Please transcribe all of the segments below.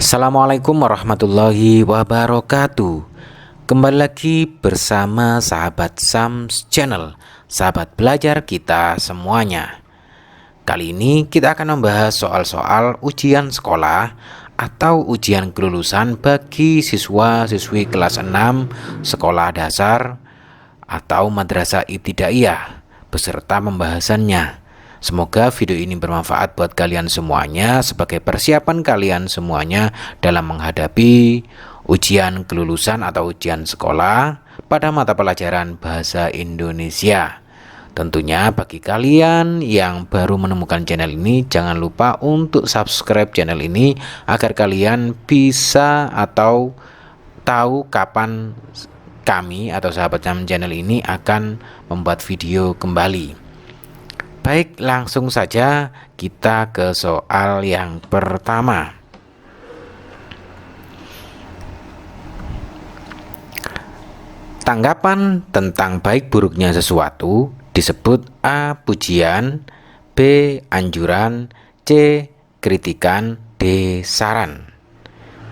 Assalamualaikum warahmatullahi wabarakatuh. Kembali lagi bersama sahabat Sams Channel, sahabat belajar kita semuanya. Kali ini kita akan membahas soal-soal ujian sekolah atau ujian kelulusan bagi siswa-siswi kelas 6 sekolah dasar atau madrasah ibtidaiyah beserta pembahasannya. Semoga video ini bermanfaat buat kalian semuanya sebagai persiapan kalian semuanya dalam menghadapi ujian kelulusan atau ujian sekolah pada mata pelajaran bahasa Indonesia. Tentunya bagi kalian yang baru menemukan channel ini, jangan lupa untuk subscribe channel ini agar kalian bisa atau tahu kapan kami atau sahabat channel ini akan membuat video kembali. Baik, langsung saja kita ke soal yang pertama. Tanggapan tentang baik buruknya sesuatu disebut A. Pujian, B. Anjuran, C. Kritikan, D. Saran.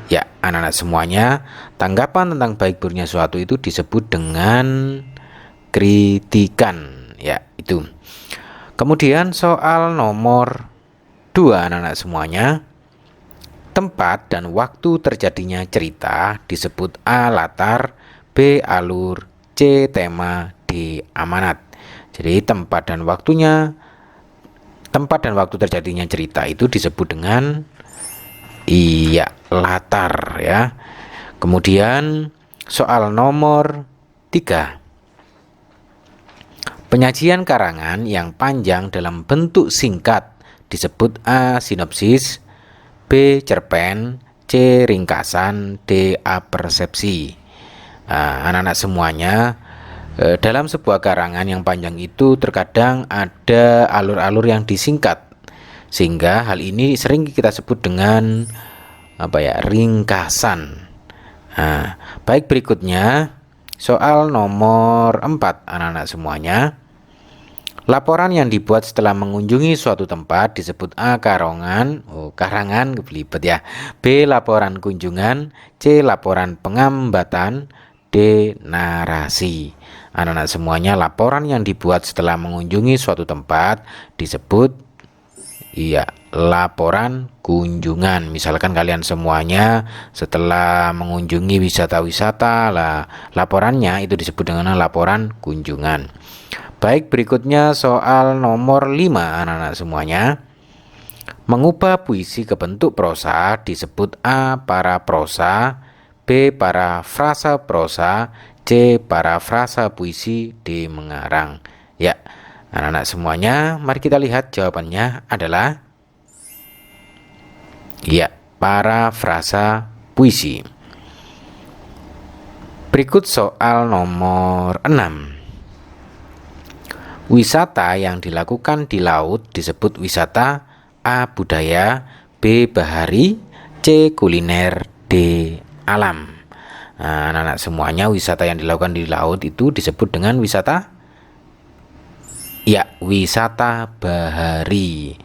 Ya, anak-anak semuanya, tanggapan tentang baik buruknya sesuatu itu disebut dengan kritikan. Ya, itu. Kemudian soal nomor 2 anak-anak semuanya. Tempat dan waktu terjadinya cerita disebut A. Latar, B. Alur, C. Tema, D. Amanat. Jadi tempat dan waktu terjadinya cerita itu disebut dengan latar ya. Kemudian soal nomor 3. Penyajian karangan yang panjang dalam bentuk singkat disebut A. Sinopsis, B. Cerpen, C. Ringkasan, D. Apersepsi. Anak-anak semuanya, dalam sebuah karangan yang panjang itu terkadang ada alur-alur yang disingkat, sehingga hal ini sering kita sebut dengan ringkasan. Baik, berikutnya soal nomor 4 anak-anak semuanya. Laporan yang dibuat setelah mengunjungi suatu tempat disebut A. Karangan, belibet ya. B. Laporan kunjungan, C. Laporan pengambatan, D. Narasi. Anak-anak semuanya, laporan yang dibuat setelah mengunjungi suatu tempat disebut laporan kunjungan. Misalkan kalian semuanya setelah mengunjungi wisata-wisata, laporannya itu disebut dengan laporan kunjungan. Baik, berikutnya soal nomor 5 anak-anak semuanya. Mengubah puisi ke bentuk prosa disebut A. Paraprosa, B. Parafrasa prosa, C. Parafrasa puisi, D. Mengarang. Ya, anak-anak semuanya, mari kita lihat jawabannya adalah parafrasa puisi. Berikut soal nomor 6. Wisata yang dilakukan di laut disebut wisata A. Budaya, B. Bahari, C. Kuliner, D. Alam. Anak-anak semuanya, wisata yang dilakukan di laut itu disebut dengan wisata wisata bahari.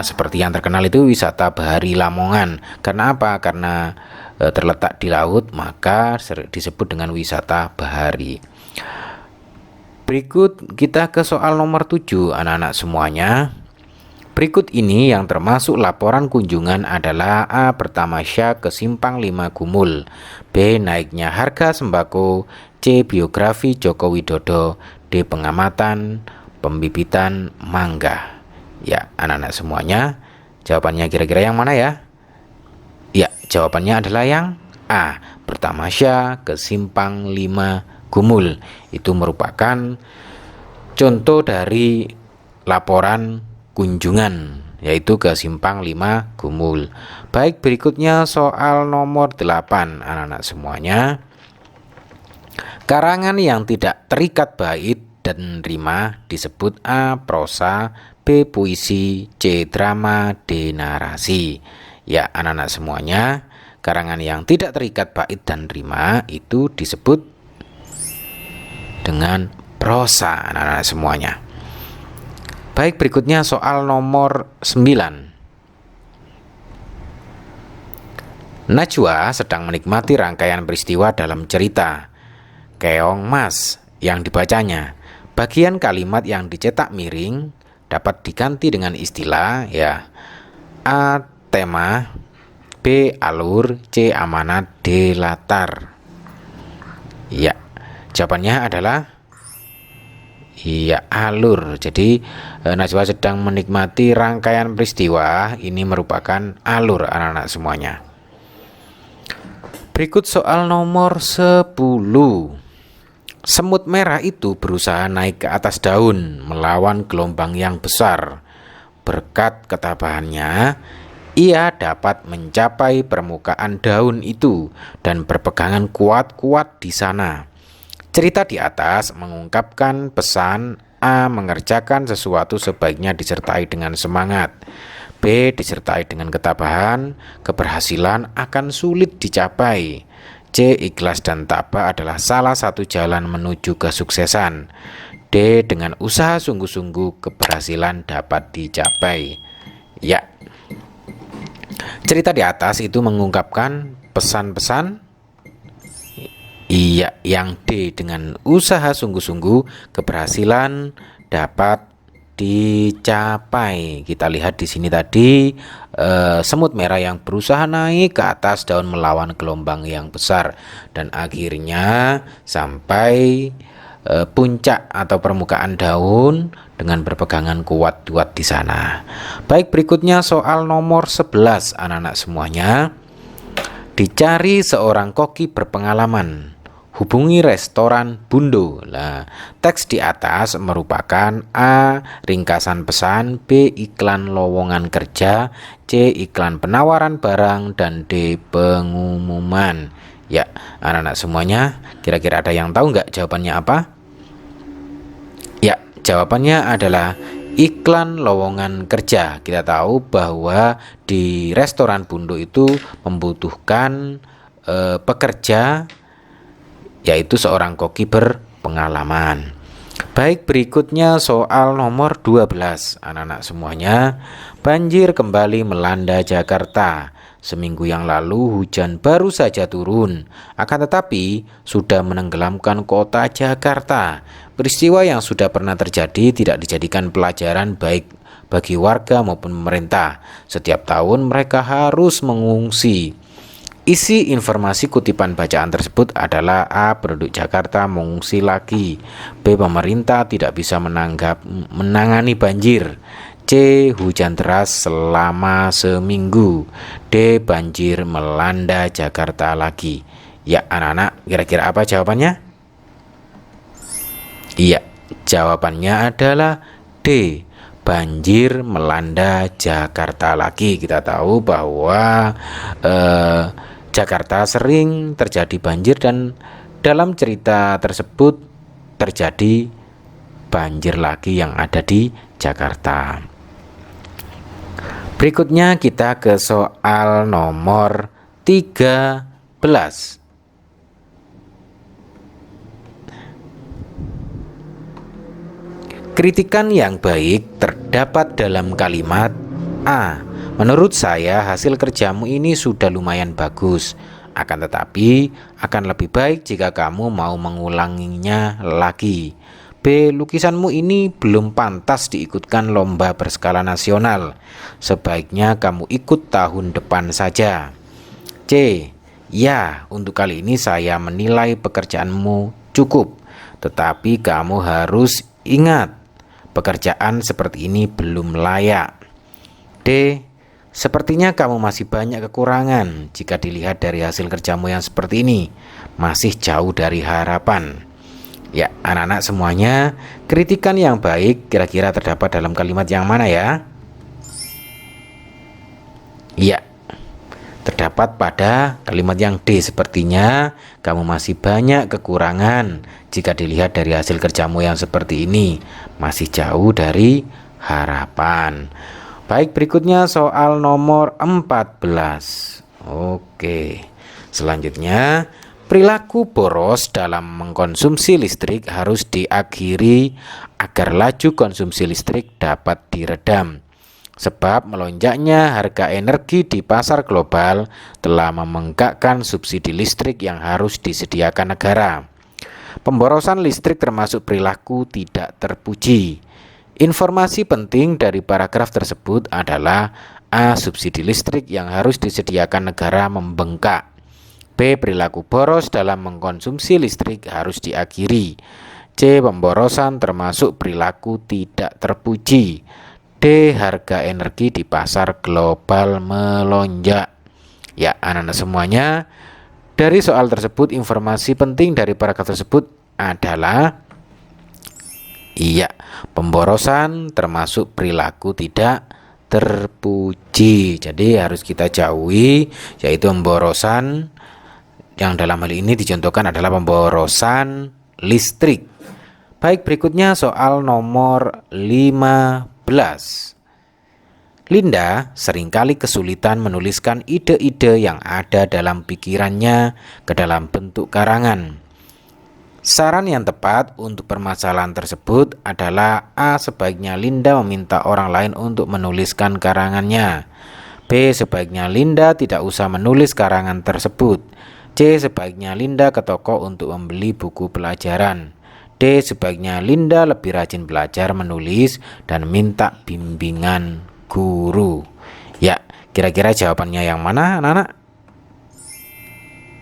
Seperti yang terkenal itu wisata bahari Lamongan. Karena apa? Karena terletak di laut, maka disebut dengan wisata bahari. Berikut kita ke soal nomor 7 anak-anak semuanya. Berikut ini yang termasuk laporan kunjungan adalah A. Bertamasya ke Simpang 5 Gumul, B. Naiknya harga sembako, C. Biografi Joko Widodo, D. Pengamatan pembibitan mangga. Ya, anak-anak semuanya, jawabannya kira-kira yang mana ya? Ya, jawabannya adalah yang A. Bertamasya ke Simpang 5 Gumul. Itu merupakan contoh dari laporan kunjungan, yaitu ke Simpang 5 Gumul. Baik, berikutnya soal nomor 8 anak-anak semuanya. Karangan yang tidak terikat bait dan rima disebut A. Prosa, B. Puisi, C. Drama, D. Narasi. Ya, anak-anak semuanya, karangan yang tidak terikat bait dan rima itu disebut dengan prosa, anak-anak semuanya. Baik, berikutnya soal nomor 9. Najwa sedang menikmati rangkaian peristiwa dalam cerita Keong Mas yang dibacanya. Bagian kalimat yang dicetak miring dapat diganti dengan istilah ya A. Tema, B. Alur, C. Amanat, D. Latar. Ya, jawabannya adalah iya, alur. Jadi Najwa sedang menikmati rangkaian peristiwa. Ini merupakan alur anak-anak semuanya. Berikut soal nomor 10. Semut merah itu berusaha naik ke atas daun melawan gelombang yang besar. Berkat ketabahannya, ia dapat mencapai permukaan daun itu dan berpegangan kuat-kuat di sana. Cerita di atas mengungkapkan pesan A. Mengerjakan sesuatu sebaiknya disertai dengan semangat, B. Disertai dengan ketabahan, keberhasilan akan sulit dicapai, C. Ikhlas dan tabah adalah salah satu jalan menuju kesuksesan, D. Dengan usaha sungguh-sungguh keberhasilan dapat dicapai. Ya, cerita di atas itu mengungkapkan pesan-pesan. Iya, yang D. Dengan usaha sungguh-sungguh keberhasilan dapat dicapai. Kita lihat di sini tadi semut merah yang berusaha naik ke atas daun melawan gelombang yang besar dan akhirnya sampai puncak atau permukaan daun dengan berpegangan kuat-kuat di sana. Baik, berikutnya soal nomor 11 anak-anak semuanya. Dicari seorang koki berpengalaman. Hubungi restoran Bundo. Nah, teks di atas merupakan A. Ringkasan pesan, B. Iklan lowongan kerja, C. Iklan penawaran barang, dan D. Pengumuman. Ya, anak-anak semuanya, kira-kira ada yang tahu nggak jawabannya apa? Ya, jawabannya adalah iklan lowongan kerja. Kita tahu bahwa di restoran Bundo itu membutuhkan pekerja, yaitu seorang koki berpengalaman. Baik, berikutnya soal nomor 12 anak-anak semuanya. Banjir kembali melanda Jakarta. Seminggu yang lalu hujan baru saja turun, akan tetapi sudah menenggelamkan kota Jakarta. Peristiwa yang sudah pernah terjadi tidak dijadikan pelajaran baik bagi warga maupun pemerintah. Setiap tahun mereka harus mengungsi. Isi informasi kutipan bacaan tersebut adalah A. Penduduk Jakarta mengungsi lagi, B. Pemerintah tidak bisa menangani banjir, C. Hujan deras selama seminggu, D. Banjir melanda Jakarta lagi. Ya anak-anak, kira-kira apa jawabannya? Iya, jawabannya adalah D. Banjir melanda Jakarta lagi. Kita tahu bahwa Jakarta sering terjadi banjir dan dalam cerita tersebut terjadi banjir lagi yang ada di Jakarta. Berikutnya kita ke soal nomor 13. Kritikan yang baik terdapat dalam kalimat A. Menurut saya hasil kerjamu ini sudah lumayan bagus, akan tetapi akan lebih baik jika kamu mau mengulanginya lagi. B. Lukisanmu ini belum pantas diikutkan lomba berskala nasional, sebaiknya kamu ikut tahun depan saja. C. Ya, untuk kali ini saya menilai pekerjaanmu cukup, tetapi kamu harus ingat, pekerjaan seperti ini belum layak. D. Sepertinya kamu masih banyak kekurangan jika dilihat dari hasil kerjamu yang seperti ini, masih jauh dari harapan. Ya, anak-anak semuanya, kritikan yang baik kira-kira terdapat dalam kalimat yang mana ya? Iya, terdapat pada kalimat yang D. Sepertinya kamu masih banyak kekurangan jika dilihat dari hasil kerjamu yang seperti ini, masih jauh dari harapan. Baik, berikutnya soal nomor 14. Oke, selanjutnya perilaku boros dalam mengkonsumsi listrik harus diakhiri agar laju konsumsi listrik dapat diredam. sebab melonjaknya harga energi di pasar global telah membengkakkan subsidi listrik yang harus disediakan negara. Pemborosan listrik termasuk perilaku tidak terpuji. Informasi penting dari paragraf tersebut adalah A. Subsidi listrik yang harus disediakan negara membengkak. B. Perilaku boros dalam mengkonsumsi listrik harus diakhiri. C. Pemborosan termasuk perilaku tidak terpuji. D. Harga energi di pasar global melonjak. Ya, anak-anak semuanya, dari soal tersebut informasi penting dari paragraf tersebut adalah iya, pemborosan termasuk perilaku tidak terpuji. Jadi harus kita jauhi, yaitu pemborosan yang dalam hal ini dicontohkan adalah pemborosan listrik. Baik, berikutnya soal nomor 15. Linda seringkali kesulitan menuliskan ide-ide yang ada dalam pikirannya ke dalam bentuk karangan. Saran yang tepat untuk permasalahan tersebut adalah A. Sebaiknya Linda meminta orang lain untuk menuliskan karangannya. B. Sebaiknya Linda tidak usah menulis karangan tersebut. C. Sebaiknya Linda ke toko untuk membeli buku pelajaran. D. Sebaiknya Linda lebih rajin belajar menulis dan minta bimbingan guru. Ya, kira-kira jawabannya yang mana, anak-anak?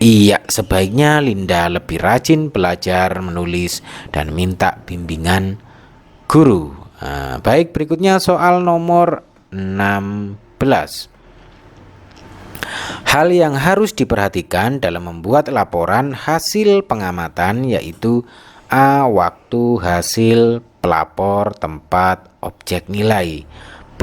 Iya, sebaiknya Linda lebih rajin belajar menulis dan minta bimbingan guru. Baik, berikutnya soal nomor 16. Hal yang harus diperhatikan dalam membuat laporan hasil pengamatan yaitu A. Waktu hasil pelapor tempat objek nilai. B.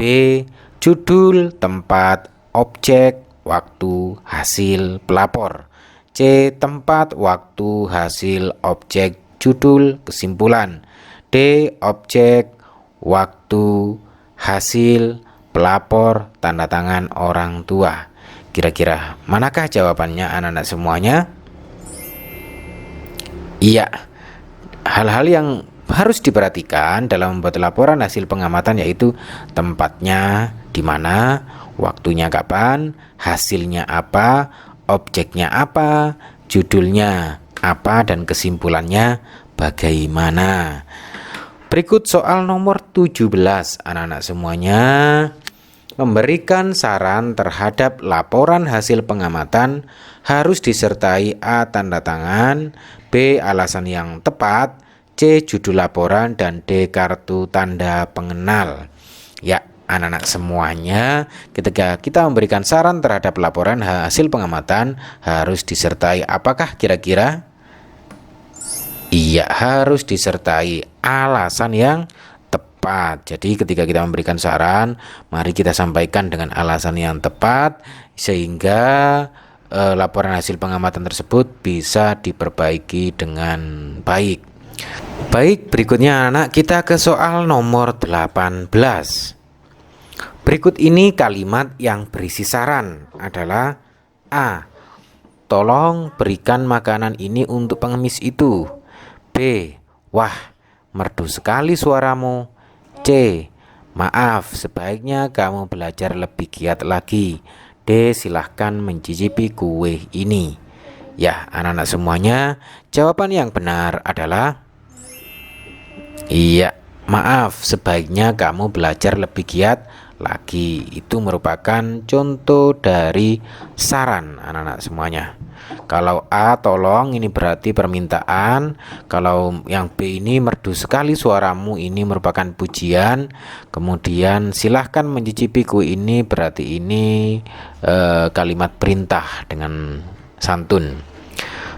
Judul tempat objek waktu hasil pelapor. C. Tempat waktu hasil objek judul kesimpulan. D. Objek waktu hasil pelapor tanda tangan orang tua. Kira-kira manakah jawabannya, anak-anak semuanya? Iya. Hal-hal yang harus diperhatikan dalam membuat laporan hasil pengamatan yaitu tempatnya di mana, waktunya kapan, hasilnya apa, objeknya apa, judulnya apa, dan kesimpulannya bagaimana. Berikut soal nomor 17, anak-anak semuanya. Memberikan saran terhadap laporan hasil pengamatan harus disertai A. Tanda tangan, B. Alasan yang tepat, C. Judul laporan, dan D. Kartu tanda pengenal. Ya, anak-anak semuanya, ketika kita memberikan saran terhadap laporan hasil pengamatan harus disertai apakah kira-kira? Iya, harus disertai alasan yang tepat. Jadi ketika kita memberikan saran, mari kita sampaikan dengan alasan yang tepat sehingga laporan hasil pengamatan tersebut bisa diperbaiki dengan baik. Baik, berikutnya anak kita ke soal nomor 18. Berikut ini kalimat yang berisi saran adalah A. Tolong berikan makanan ini untuk pengemis itu. B. Wah, merdu sekali suaramu. C. Maaf, sebaiknya kamu belajar lebih giat lagi. D. Silahkan mencicipi kue ini. Ya, anak-anak semuanya, jawaban yang benar adalah iya, maaf, sebaiknya kamu belajar lebih giat lagi. Itu merupakan contoh dari saran, anak-anak semuanya. Kalau A, tolong, ini berarti permintaan. Kalau yang B ini, merdu sekali suaramu, ini merupakan pujian. Kemudian silahkan mencicipi kue ini, berarti ini kalimat perintah dengan santun.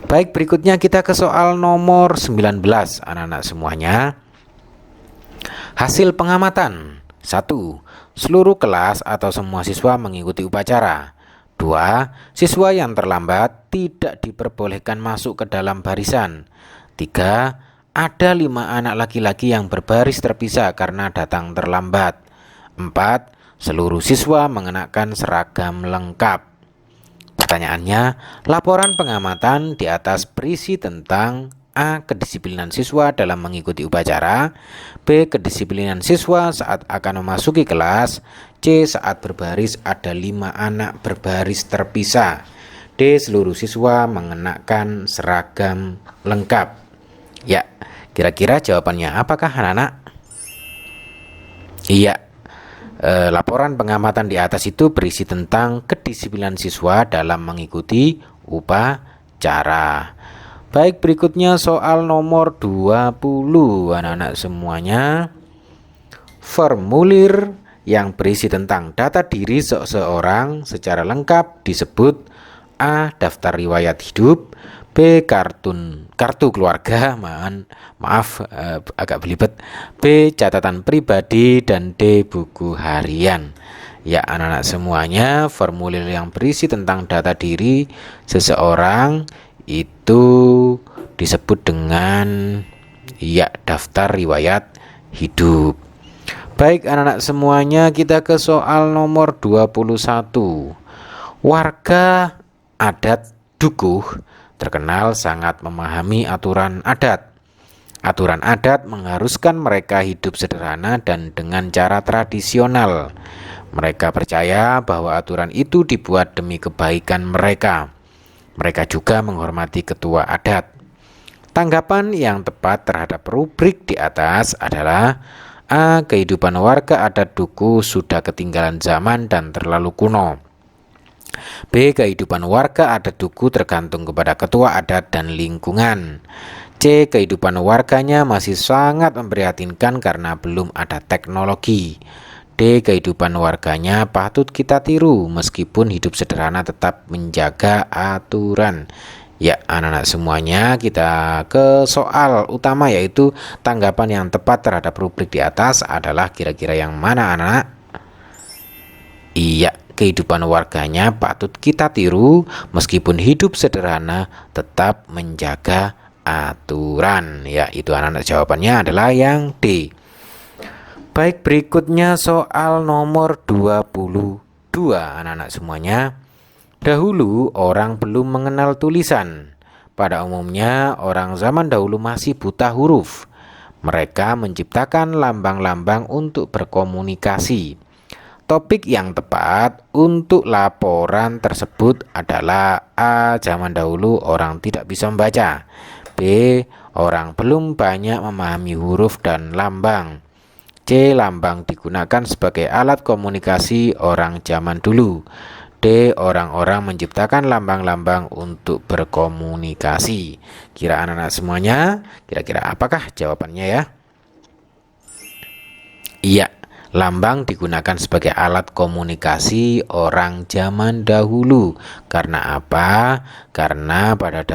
Baik, berikutnya kita ke soal nomor 19, anak-anak semuanya. Hasil pengamatan. 1. Seluruh kelas atau semua siswa mengikuti upacara. 2. Siswa yang terlambat tidak diperbolehkan masuk ke dalam barisan. 3. Ada 5 anak laki-laki yang berbaris terpisah karena datang terlambat. 4. Seluruh siswa mengenakan seragam lengkap. Pertanyaannya, laporan pengamatan di atas berisi tentang A. Kedisiplinan siswa dalam mengikuti upacara. B. Kedisiplinan siswa saat akan memasuki kelas. C. Saat berbaris ada 5 anak berbaris terpisah. D. Seluruh siswa mengenakan seragam lengkap. Ya, kira-kira jawabannya apakah anak-anak? Iya, laporan pengamatan di atas itu berisi tentang kedisiplinan siswa dalam mengikuti upacara. Baik, berikutnya soal nomor 20 anak-anak semuanya. Formulir yang berisi tentang data diri seseorang secara lengkap disebut A. Daftar riwayat hidup, B. Kartu keluarga, agak belibet, B. Catatan pribadi, dan D. Buku harian. Ya anak-anak semuanya, formulir yang berisi tentang data diri seseorang itu disebut dengan daftar riwayat hidup. Baik anak-anak semuanya, kita ke soal nomor 21. Warga adat Dukuh terkenal sangat memahami aturan adat. Aturan adat mengharuskan mereka hidup sederhana dan dengan cara tradisional. Mereka percaya bahwa aturan itu dibuat demi kebaikan mereka. Mereka juga menghormati ketua adat. Tanggapan yang tepat terhadap rubrik di atas adalah A. Kehidupan warga adat Dukuh sudah ketinggalan zaman dan terlalu kuno. B. Kehidupan warga adat Dukuh tergantung kepada ketua adat dan lingkungan. C. Kehidupan warganya masih sangat memprihatinkan karena belum ada teknologi. D. Kehidupan warganya patut kita tiru meskipun hidup sederhana tetap menjaga aturan. Ya anak-anak semuanya, kita ke soal utama, yaitu tanggapan yang tepat terhadap rubrik di atas adalah kira-kira yang mana anak-anak? Iya, kehidupan warganya patut kita tiru meskipun hidup sederhana tetap menjaga aturan. Ya, itu anak-anak, jawabannya adalah yang D. Baik, berikutnya soal nomor 22 anak-anak semuanya. Dahulu orang belum mengenal tulisan. Pada umumnya orang zaman dahulu masih buta huruf. Mereka menciptakan lambang-lambang untuk berkomunikasi. Topik yang tepat untuk laporan tersebut adalah A. Zaman dahulu orang tidak bisa membaca. B. Orang belum banyak memahami huruf dan lambang. C. Lambang digunakan sebagai alat komunikasi orang zaman dulu. D. Orang-orang menciptakan lambang-lambang untuk berkomunikasi. Kira anak-anak semuanya, kira-kira apakah jawabannya ya? Iya, lambang digunakan sebagai alat komunikasi orang zaman dahulu. Karena apa? Karena pada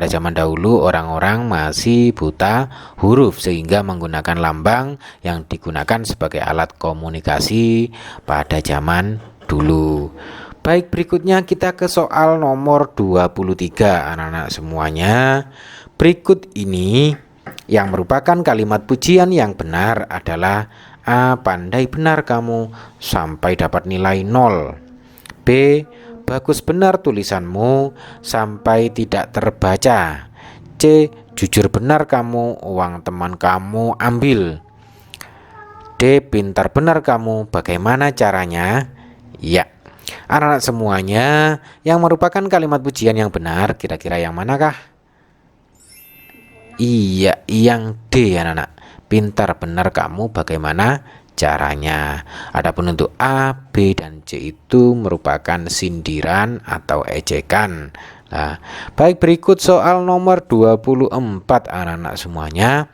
zaman dahulu orang-orang masih buta huruf, sehingga menggunakan lambang yang digunakan sebagai alat komunikasi pada zaman dulu. Baik, berikutnya kita ke soal nomor 23 anak-anak semuanya. Berikut ini yang merupakan kalimat pujian yang benar adalah A. Pandai benar kamu sampai dapat nilai 0. B. Bagus benar tulisanmu sampai tidak terbaca. C. Jujur benar kamu, uang teman kamu ambil. D. Pintar benar kamu, bagaimana caranya? Ya, anak-anak semuanya, yang merupakan kalimat pujian yang benar kira-kira yang manakah? Iya, yang D anak-anak. Pintar benar kamu, bagaimana caranya? Adapun untuk A, B, dan C itu merupakan sindiran atau ejekan. Nah, baik, berikut soal nomor 24 anak-anak semuanya.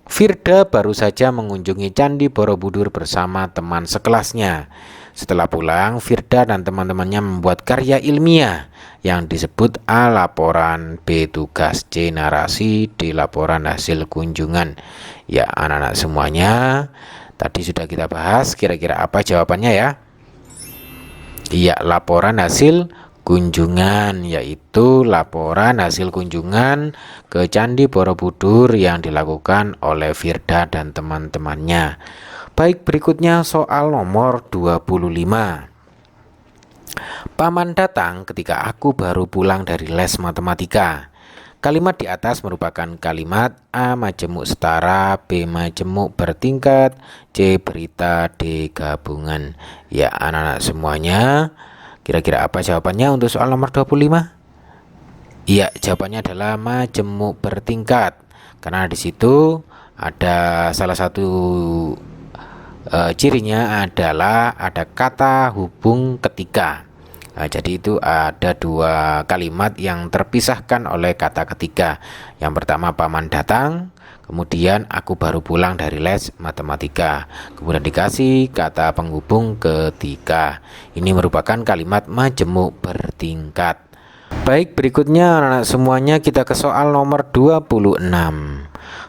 Firda baru saja mengunjungi Candi Borobudur bersama teman sekelasnya. Setelah pulang, Firda dan teman-temannya membuat karya ilmiah yang disebut A. Laporan, B. Tugas, C. Narasi, D. Laporan hasil kunjungan. Ya anak-anak semuanya, tadi sudah kita bahas, kira-kira apa jawabannya ya? Iya, laporan hasil kunjungan, yaitu laporan hasil kunjungan ke Candi Borobudur yang dilakukan oleh Firda dan teman-temannya. Baik, berikutnya soal nomor 25. Paman datang ketika aku baru pulang dari les matematika. Kalimat di atas merupakan kalimat A. Majemuk setara, B. Majemuk bertingkat, C. Berita, D. Gabungan. Ya anak-anak semuanya, kira-kira apa jawabannya untuk soal nomor 25? Iya, jawabannya adalah majemuk bertingkat. Karena di situ ada salah satu cirinya adalah ada kata hubung ketiga. Jadi itu ada dua kalimat yang terpisahkan oleh kata ketiga. Yang pertama paman datang, kemudian aku baru pulang dari les matematika. Kemudian dikasih kata penghubung ketiga. Ini merupakan kalimat majemuk bertingkat. Baik, berikutnya anak-anak semuanya kita ke soal nomor 26.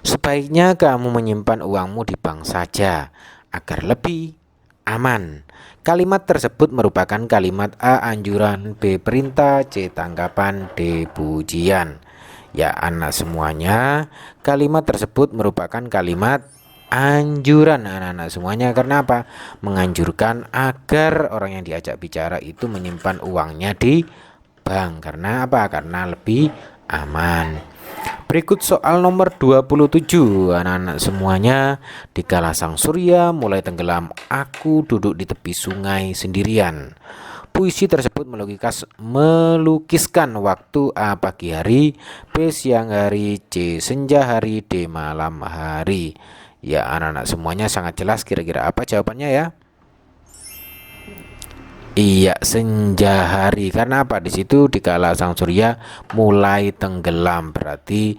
Sebaiknya kamu menyimpan uangmu di bank saja agar lebih aman. Kalimat tersebut merupakan kalimat A. Anjuran, B. Perintah, C. Tanggapan, D. Pujian. Ya anak semuanya, kalimat tersebut merupakan kalimat anjuran anak-anak semuanya. Karena apa? Menganjurkan agar orang yang diajak bicara itu menyimpan uangnya di bank. Karena apa? Karena lebih aman. Berikut soal nomor 27 anak-anak semuanya. Dikala sang surya mulai tenggelam, aku duduk di tepi sungai sendirian. Puisi tersebut melukiskan waktu A. Pagi hari, B. Siang hari, C. Senja hari, D. Malam hari. Ya anak-anak semuanya sangat jelas, kira-kira apa jawabannya ya? Iya, senja hari. Karena apa? Di situ dikala sang surya mulai tenggelam, berarti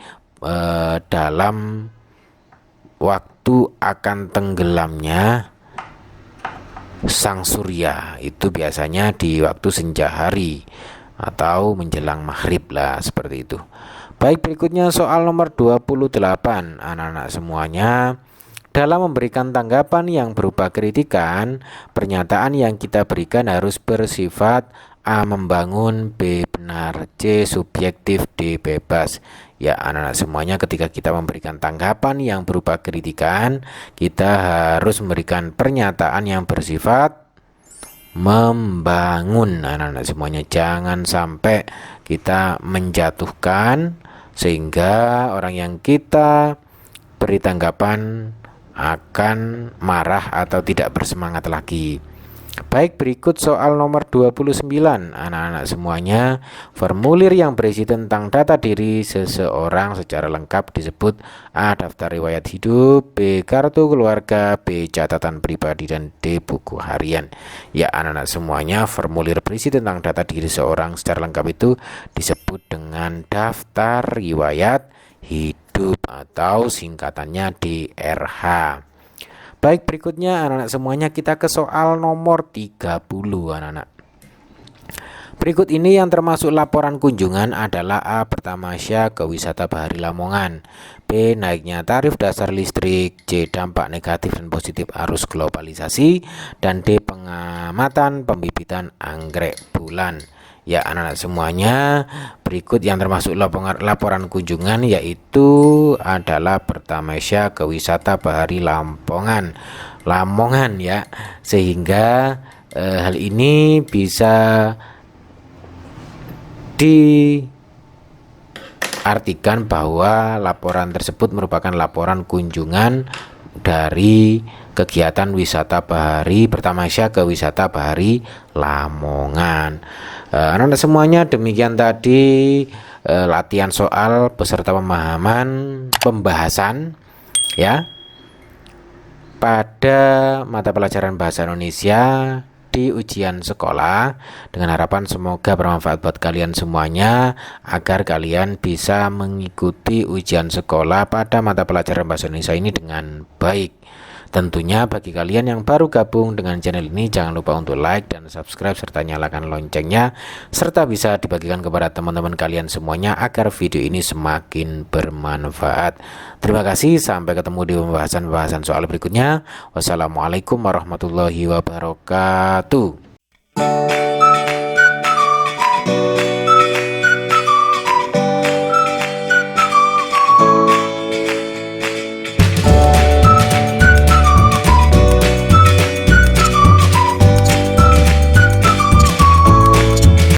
dalam waktu akan tenggelamnya sang surya itu biasanya di waktu senja hari atau menjelang maghrib lah, seperti itu. Baik, berikutnya soal nomor 28 anak-anak semuanya. Dalam memberikan tanggapan yang berupa kritikan, pernyataan yang kita berikan harus bersifat A. Membangun, B. Benar, C. Subjektif, D. Bebas. Ya anak-anak semuanya, ketika kita memberikan tanggapan yang berupa kritikan, kita harus memberikan pernyataan yang bersifat membangun. Anak-anak semuanya, jangan sampai kita menjatuhkan sehingga orang yang kita beri tanggapan akan marah atau tidak bersemangat lagi. Baik, berikut soal nomor 29 anak-anak semuanya. Formulir yang berisi tentang data diri seseorang secara lengkap disebut A. Daftar riwayat hidup, B. Kartu keluarga, B. Catatan pribadi, dan D. Buku harian. Ya anak-anak semuanya, formulir berisi tentang data diri seseorang secara lengkap itu disebut dengan daftar riwayat hidup atau singkatannya DRH. Baik, berikutnya anak-anak semuanya kita ke soal nomor 30 anak-anak. Berikut ini yang termasuk laporan kunjungan adalah A. Bertamasya ke wisata Bahari Lamongan, B. Naiknya tarif dasar listrik, C. Dampak negatif dan positif arus globalisasi, dan D. Pengamatan pembibitan anggrek bulan. Ya anak-anak semuanya, berikut yang termasuk laporan kunjungan yaitu adalah Bertamasya ke wisata Bahari Lamongan ya, sehingga hal ini bisa diartikan bahwa laporan tersebut merupakan laporan kunjungan dari kegiatan wisata bahari Bertamasya ke wisata Bahari Lamongan. Anak-anak semuanya, demikian tadi latihan soal beserta pembahasan ya pada mata pelajaran bahasa Indonesia di ujian sekolah, dengan harapan semoga bermanfaat buat kalian semuanya agar kalian bisa mengikuti ujian sekolah pada mata pelajaran bahasa Indonesia ini dengan baik. Tentunya bagi kalian yang baru gabung dengan channel ini, jangan lupa untuk like dan subscribe serta nyalakan loncengnya, serta bisa dibagikan kepada teman-teman kalian semuanya agar video ini semakin bermanfaat. Terima kasih, sampai ketemu di pembahasan soal berikutnya. Wassalamualaikum warahmatullahi wabarakatuh.